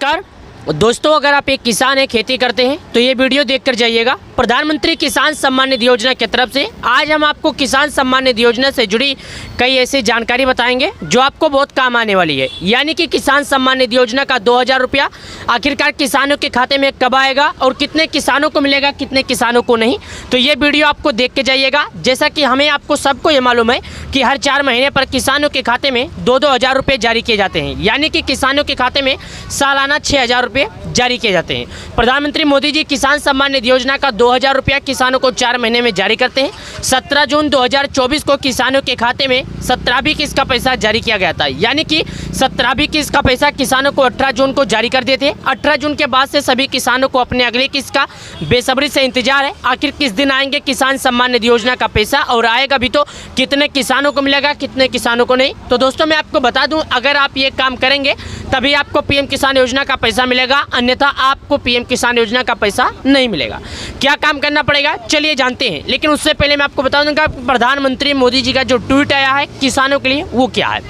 नमस्कार दोस्तों, अगर आप एक किसान हैं, खेती करते हैं तो ये वीडियो देखकर जाइएगा। प्रधानमंत्री किसान सम्मान निधि योजना की तरफ से आज हम आपको किसान सम्मान निधि योजना से जुड़ी कई ऐसी जानकारी बताएंगे जो आपको बहुत काम आने वाली है। यानी कि किसान सम्मान निधि योजना का 2000 रुपया आखिरकार किसानों के खाते में कब आएगा और कितने किसानों को मिलेगा, कितने किसानों को नहीं। तो ये वीडियो आपको देख के जाइएगा। जैसा कि हमें आपको सबको ये मालूम है कि हर 4 महीने पर किसानों के खाते में 2-2 हज़ार रुपये जारी किए जाते हैं। यानी कि किसानों के खाते में सालाना 6000 रुपये जारी किए जाते हैं। प्रधानमंत्री मोदी जी किसान सम्मान निधि योजना का 2000 रुपया किसानों को 4 महीने में जारी करते हैं। 17 जून 2024 को किसानों के खाते में 17वीं किस्त का पैसा जारी किया गया था। यानी कि 17वीं किस्त का पैसा किसानों को 18 जून को जारी कर देते हैं। 18 जून के बाद से सभी किसानों को अपने अगली किस्त का बेसब्री से इंतजार है। आखिर किस दिन आएंगे किसान सम्मान निधि योजना का पैसा, और आएगा भी तो कितने किसानों को मिलेगा, कितने किसानों को नहीं। तो दोस्तों मैं आपको बता दूं, अगर आप ये काम करेंगे तभी आपको पीएम किसान योजना का पैसा मिलेगा, अन्यथा आपको पीएम किसान योजना का पैसा नहीं मिलेगा। क्या काम करना पड़ेगा चलिए जानते हैं। लेकिन उससे पहले मैं आपको बता दूंगा प्रधानमंत्री मोदी जी का जो ट्वीट आया है किसानों के लिए वो क्या है।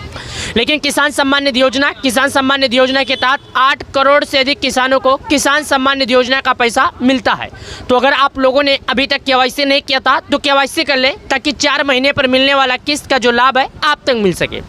लेकिन किसान सम्मान निधि योजना के तहत 8 करोड़ से अधिक किसानों को किसान सम्मान निधि योजना का पैसा मिलता है। तो अगर आप लोगों ने अभी तक केवाईसी नहीं किया था तो केवाईसी कर ले, ताकि 4 महीने पर मिलने वाला किस्त का जो लाभ है आप तक मिल सके।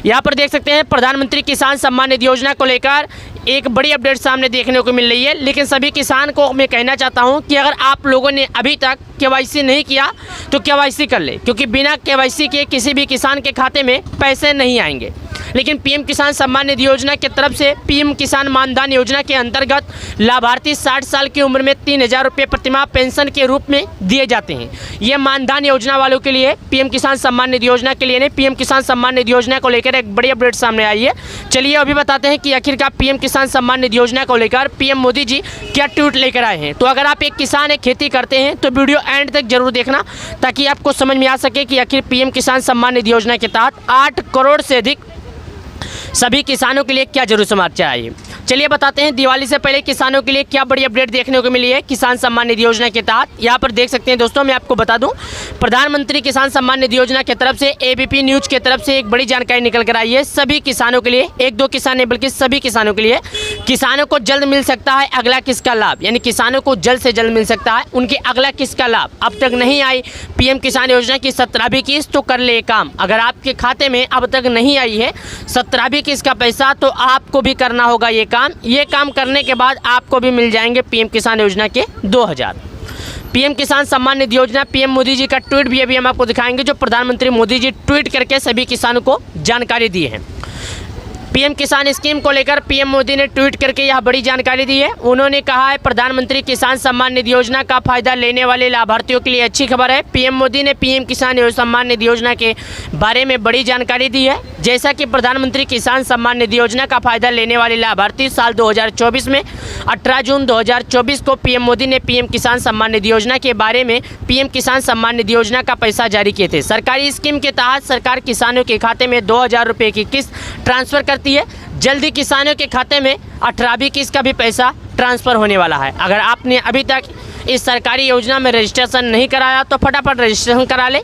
यहाँ पर देख सकते हैं प्रधानमंत्री किसान सम्मान निधि योजना को लेकर एक बड़ी अपडेट सामने देखने को मिल रही है। लेकिन सभी किसान को मैं कहना चाहता हूँ कि अगर आप लोगों ने अभी तक केवाईसी नहीं किया तो केवाईसी कर ले, क्योंकि बिना केवाईसी के किसी भी किसान के खाते में पैसे नहीं आएंगे। लेकिन पीएम किसान सम्मान निधि योजना की तरफ से पीएम किसान मानधन योजना के अंतर्गत लाभार्थी 60 साल की उम्र में 3000 रुपये प्रतिमाह पेंशन के रूप में दिए जाते हैं। ये मानधन योजना वालों के लिए, पीएम किसान सम्मान निधि योजना के लिए नहीं। पीएम किसान सम्मान निधि योजना को लेकर एक बड़ी अपडेट सामने आई है। चलिए अभी बताते हैं कि आखिरकार पीएम किसान सम्मान निधि योजना को लेकर पीएम मोदी जी क्या ट्वीट लेकर आए हैं। तो अगर आप एक किसान है, खेती करते हैं तो वीडियो एंड तक जरूर देखना, ताकि आपको समझ में आ सके कि आखिर पीएम किसान सम्मान निधि योजना के तहत 8 करोड़ से अधिक सभी किसानों के लिए क्या जरूर समाचार आइए। चलिए बताते हैं दिवाली से पहले किसानों के लिए क्या बड़ी अपडेट देखने को मिली है किसान सम्मान निधि योजना के तहत। यहाँ पर देख सकते हैं दोस्तों, मैं आपको बता दूं प्रधानमंत्री किसान सम्मान निधि योजना की तरफ से एबीपी न्यूज की तरफ से एक बड़ी जानकारी निकल कर आई है। सभी किसानों के लिए, 1-2 किसान नहीं बल्कि सभी किसानों के लिए, किसानों को जल्द मिल सकता है अगला किस्त का लाभ। यानी किसानों को जल्द से जल्द मिल सकता है उनकी अगला किस्त का लाभ। अब तक नहीं आई पीएम किसान योजना की 17वीं किस्त तो कर ले काम। अगर आपके खाते में अब तक नहीं आई है 17वीं किस्त का पैसा तो आपको भी करना होगा ये काम। ये काम करने के बाद आपको भी मिल जाएंगे पीएम किसान योजना के 2000। पीएम किसान सम्मान निधि योजना, पीएम मोदी जी का ट्वीट भी अभी हम आपको दिखाएंगे, जो प्रधानमंत्री मोदी जी ट्वीट करके सभी किसानों को जानकारी दी है। पीएम किसान स्कीम को लेकर पीएम मोदी ने ट्वीट करके यह बड़ी जानकारी दी है। उन्होंने कहा है प्रधानमंत्री किसान सम्मान निधि योजना का फायदा लेने वाले लाभार्थियों के लिए अच्छी खबर है। पीएम मोदी ने पीएम किसान सम्मान निधि योजना के बारे में बड़ी जानकारी दी है। जैसा कि प्रधानमंत्री किसान सम्मान निधि योजना का फायदा लेने वाले लाभार्थी साल 2024 में 18 जून 2024 को पीएम मोदी ने पीएम किसान सम्मान निधि योजना के बारे में पीएम किसान सम्मान निधि योजना का पैसा जारी किए थे। सरकारी स्कीम के तहत सरकार किसानों के खाते में 2000 रुपये की किस्त ट्रांसफर करती है। जल्दी किसानों के खाते में 18वीं किस्त का भी पैसा ट्रांसफ़र होने वाला है। अगर आपने अभी तक इस सरकारी योजना में रजिस्ट्रेशन नहीं कराया तो फटाफट रजिस्ट्रेशन करा ले।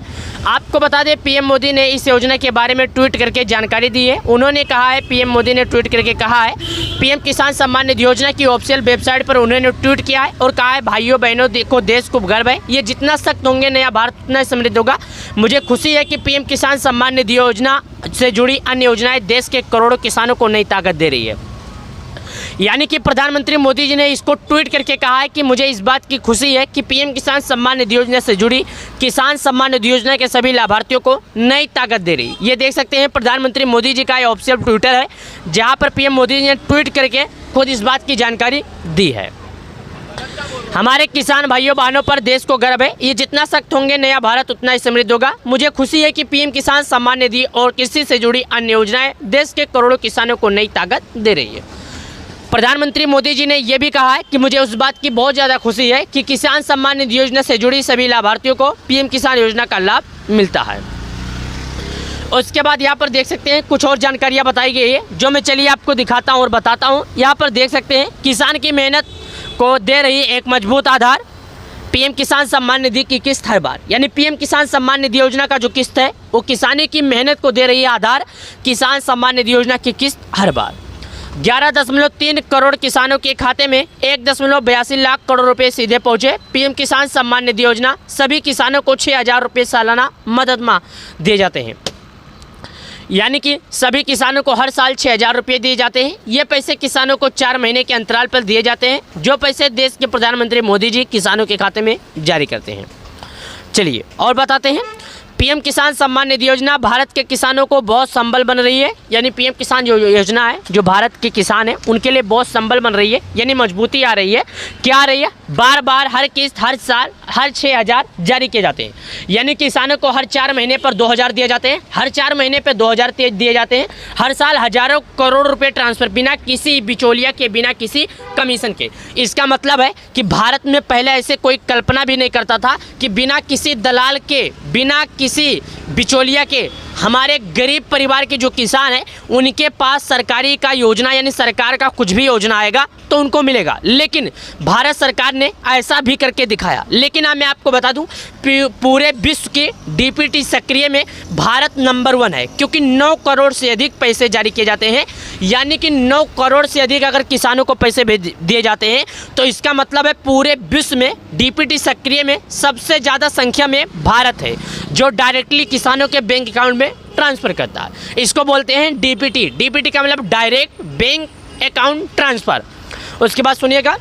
आपको बता दें पीएम मोदी ने इस योजना के बारे में ट्वीट करके जानकारी दी है। उन्होंने कहा है, पीएम मोदी ने ट्वीट करके कहा है, पीएम किसान सम्मान निधि योजना की ऑफिशियल वेबसाइट पर उन्होंने ट्वीट किया है और कहा है भाइयों बहनों देखो देश को गर्व है, ये जितना सख्त होंगे नया भारत उतना समृद्ध होगा। मुझे खुशी है कि पीएम किसान सम्मान निधि योजना से जुड़ी अन्य योजनाएं देश के करोड़ों किसानों को नई ताकत दे रही है। यानी कि प्रधानमंत्री मोदी जी ने इसको ट्वीट करके कहा है कि मुझे इस बात की खुशी है कि पीएम किसान सम्मान निधि योजना से जुड़ी किसान सम्मान निधि योजना के सभी लाभार्थियों को नई ताकत दे रही। ये देख सकते हैं प्रधानमंत्री मोदी जी का ये ऑफिशियल ट्विटर है, जहां पर पीएम मोदी जी ने ट्वीट करके खुद इस बात की जानकारी दी है। हमारे किसान भाइयों बहनों पर देश को गर्व है, ये जितना सख्त होंगे नया भारत उतना ही समृद्ध होगा। मुझे खुशी है कि पीएम किसान सम्मान निधि और कृषि से जुड़ी अन्य योजनाएं देश के करोड़ों किसानों को नई ताकत दे रही है। प्रधानमंत्री मोदी जी ने यह भी कहा है कि मुझे उस बात की बहुत ज़्यादा खुशी है कि किसान सम्मान निधि योजना से जुड़ी सभी लाभार्थियों को पीएम किसान योजना का लाभ मिलता है। उसके बाद यहाँ पर देख सकते हैं कुछ और जानकारियाँ बताई गई है, जो मैं चलिए आपको दिखाता हूँ और बताता हूँ। यहाँ पर देख सकते हैं किसान की मेहनत को दे रही एक मजबूत आधार, पीएम किसान सम्मान निधि की किस्त हर बार। यानी पीएम किसान सम्मान निधि योजना का जो किस्त है वो किसानी की मेहनत को दे रही है आधार, किसान सम्मान निधि योजना की किस्त हर बार। 11.3 करोड़ किसानों के खाते में 1.82 लाख करोड़ रुपए सीधे पहुंचे। पीएम किसान सम्मान निधि योजना सभी किसानों को 6,000 रुपये सालाना मदद में दिए जाते हैं, यानी कि सभी किसानों को हर साल 6,000 रुपये दिए जाते हैं। ये पैसे किसानों को 4 महीने के अंतराल पर दिए जाते हैं, जो पैसे देश के प्रधानमंत्री मोदी जी किसानों के खाते में जारी करते हैं। चलिए और बताते हैं, पीएम किसान सम्मान निधि योजना भारत के किसानों को बहुत संबल बन रही है। यानी पीएम किसान जो योजना है, जो भारत के किसान हैं उनके लिए बहुत संबल बन रही है, यानी मजबूती आ रही है। क्या आ रही है? बार बार हर किस्त हर साल हर 6,000 जारी किए जाते हैं, यानी किसानों को हर 4 महीने पर 2,000 दिए जाते हैं, हर 4 महीने पर 2,000 दिए जाते हैं, हर साल हजारों करोड़ रुपए ट्रांसफर, बिना किसी बिचौलिया के, बिना किसी कमीशन के। इसका मतलब है कि भारत में पहले ऐसे कोई कल्पना भी नहीं करता था कि बिना किसी दलाल के, बिना किसी बिचौलिया के हमारे गरीब परिवार के जो किसान हैं उनके पास सरकारी का योजना, यानी सरकार का कुछ भी योजना आएगा तो उनको मिलेगा। लेकिन भारत सरकार ने ऐसा भी करके दिखाया। लेकिन मैं आपको बता दूं, पूरे विश्व के डीपीटी सक्रिय में भारत नंबर 1 है, क्योंकि 9 करोड़ से अधिक पैसे जारी किए जाते हैं। यानी कि 9 करोड़ से अधिक अगर किसानों को पैसे दिए जाते हैं तो इसका मतलब है पूरे विश्व में डीपीटी सक्रिय में सबसे ज़्यादा संख्या में भारत है, जो डायरेक्टली किसानों के बैंक अकाउंट में ट्रांसफ़र करता है। इसको बोलते हैं डीपीटी। डीपीटी का मतलब डायरेक्ट बैंक अकाउंट ट्रांसफ़र। उसके बाद सुनिएगा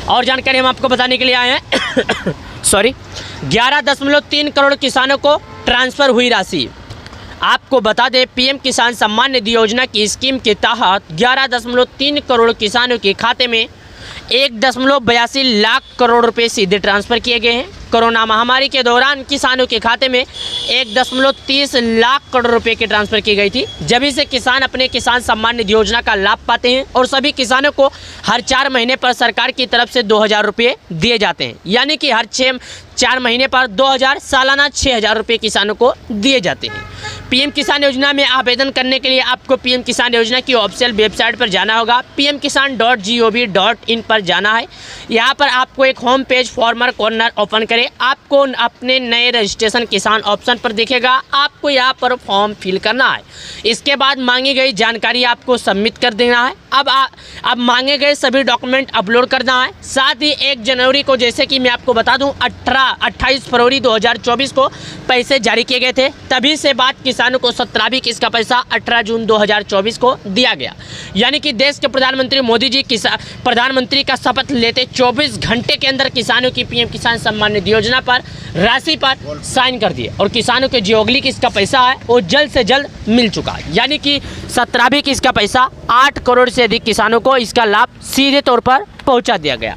और जानकारी हम आपको बताने के लिए आए हैं। सॉरी, 11.3 करोड़ किसानों को ट्रांसफ़र हुई राशि। आपको बता दें, पीएम किसान सम्मान निधि योजना की स्कीम के तहत 11.3 करोड़ किसानों के खाते में 1.82 लाख करोड़ रुपए सीधे ट्रांसफ़र किए गए हैं। कोरोना महामारी के दौरान किसानों के खाते में 1.30 लाख करोड़ रुपए की ट्रांसफ़र की गई थी। जब से किसान अपने किसान सम्मान निधि योजना का लाभ पाते हैं और सभी किसानों को हर 4 महीने पर सरकार की तरफ से 2,000 रुपये दिए जाते हैं, यानी कि हर 4 महीने पर 2,000, सालाना 6,000 रुपये किसानों को दिए जाते हैं। पीएम किसान योजना में आवेदन करने के लिए आपको पीएम किसान योजना की ऑफिशियल वेबसाइट पर जाना होगा, pmkisan.gov.in पर जाना है। यहाँ पर आपको एक home page farmer corner open करें, आपको अपने नए रजिस्ट्रेशन किसान ऑप्शन पर दिखेगा। आपको यहाँ पर फॉर्म फिल करना है। इसके बाद मांगी गई जानकारी आपको सबमिट कर देना है। अब मांगे गए सभी डॉक्यूमेंट अपलोड करना है। साथ ही 1 जनवरी को, जैसे कि मैं आपको बता दूं, 28 फरवरी 2024 को पैसे जारी किए गए थे। तभी से बाद किसानों को 17वीं किस्त का पैसा 18 जून 2024 को दिया गया। यानी कि देश के प्रधानमंत्री मोदी जी प्रधानमंत्री का शपथ लेते 24 घंटे के अंदर किसानों की पीएम किसान सम्मान निधि योजना पर राशि पर साइन कर दिए और किसानों के जो अगली किस्त का पैसा है वो जल्द से जल्द मिल चुका है। यानी कि 17वीं किस्त का पैसा 8 करोड़ से अधिक किसानों को इसका लाभ सीधे तौर पर पहुंचा दिया गया।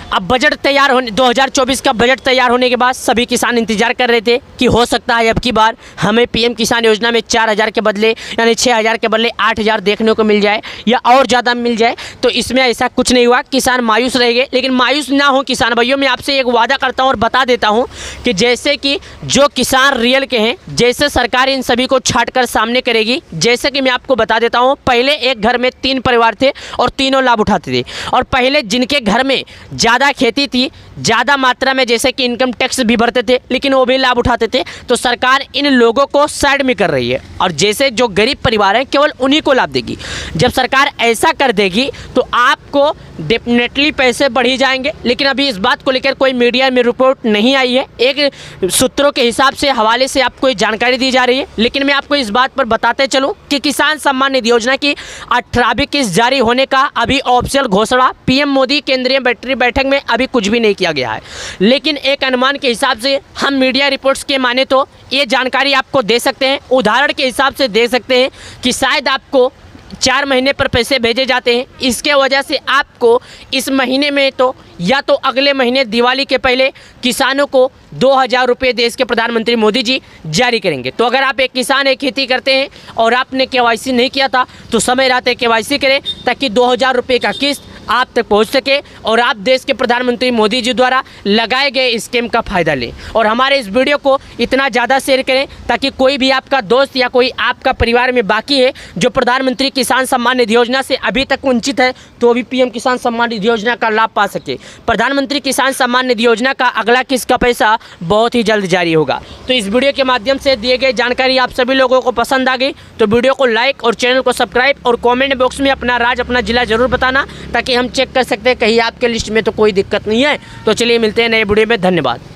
अब बजट तैयार होने 2024 का बजट तैयार होने के बाद सभी किसान इंतजार कर रहे थे कि हो सकता है अब की बार हमें पीएम किसान योजना में 4,000 के बदले, यानी 6,000 के बदले 8,000 देखने को मिल जाए या और ज़्यादा मिल जाए। तो इसमें ऐसा कुछ नहीं हुआ, किसान मायूस रह गए। लेकिन मायूस ना हो किसान भाइयों, मैं आपसे एक वादा करता हूँ और बता देता हूँ कि जैसे कि जो किसान रियल के हैं, जैसे सरकार इन सभी को छाट कर सामने करेगी। जैसे कि मैं आपको बता देता हूँ, पहले एक घर में 3 परिवार थे और तीनों लाभ उठाते थे। और पहले जिनके घर में ज़्यादा खेती थी, ज़्यादा मात्रा में जैसे कि इनकम टैक्स भी भरते थे, लेकिन वो भी लाभ उठाते थे, तो सरकार इन लोगों को साइड में कर रही है और जैसे जो गरीब परिवार हैं केवल उन्हीं को लाभ देगी। जब सरकार ऐसा कर देगी तो आपको डेफिनेटली पैसे बढ़ ही जाएंगे। लेकिन अभी इस बात को लेकर कोई मीडिया में रिपोर्ट नहीं आई है। एक सूत्रों के हिसाब से, हवाले से आपको जानकारी दी जा रही है। लेकिन मैं आपको इस बात पर बताते चलूँ कि किसान सम्मान निधि योजना की 18वीं किस्त जारी होने का अभी ऑफिशियल घोषणा पीएम मोदी केंद्रीय बैठक में अभी कुछ भी नहीं किया गया है। लेकिन एक अनुमान के हिसाब से हम मीडिया रिपोर्ट्स के माने तो ये जानकारी आपको दे सकते हैं, उदाहरण के हिसाब से दे सकते हैं कि शायद आपको 4 महीने पर पैसे भेजे जाते हैं। इसके वजह से आपको इस महीने में तो या तो अगले महीने दिवाली के पहले किसानों को 2,000 रुपये देश के प्रधानमंत्री मोदी जी जारी करेंगे। तो अगर आप एक किसान है, खेती करते हैं और आपने केवाईसी नहीं किया था तो समय रहते केवाईसी करें, ताकि 2,000 रुपये का किस्त आप तक पहुंच सके और आप देश के प्रधानमंत्री मोदी जी द्वारा लगाए गए स्कीम का फ़ायदा लें। और हमारे इस वीडियो को इतना ज़्यादा शेयर करें ताकि कोई भी आपका दोस्त या कोई आपका परिवार में बाकी है जो प्रधानमंत्री किसान सम्मान निधि योजना से अभी तक वंचित है, तो भी पीएम किसान सम्मान निधि योजना का लाभ पा सके। प्रधानमंत्री किसान सम्मान निधि योजना का अगला किस्त का पैसा बहुत ही जल्द जारी होगा। तो इस वीडियो के माध्यम से दिए गए जानकारी आप सभी लोगों को पसंद आ गई तो वीडियो को लाइक और चैनल को सब्सक्राइब और कमेंट बॉक्स में अपना राज्य अपना जिला जरूर बताना ताकि हम चेक कर सकते हैं कहीं आपके लिस्ट में तो कोई दिक्कत नहीं है। तो चलिए मिलते हैं नए वीडियो में, धन्यवाद।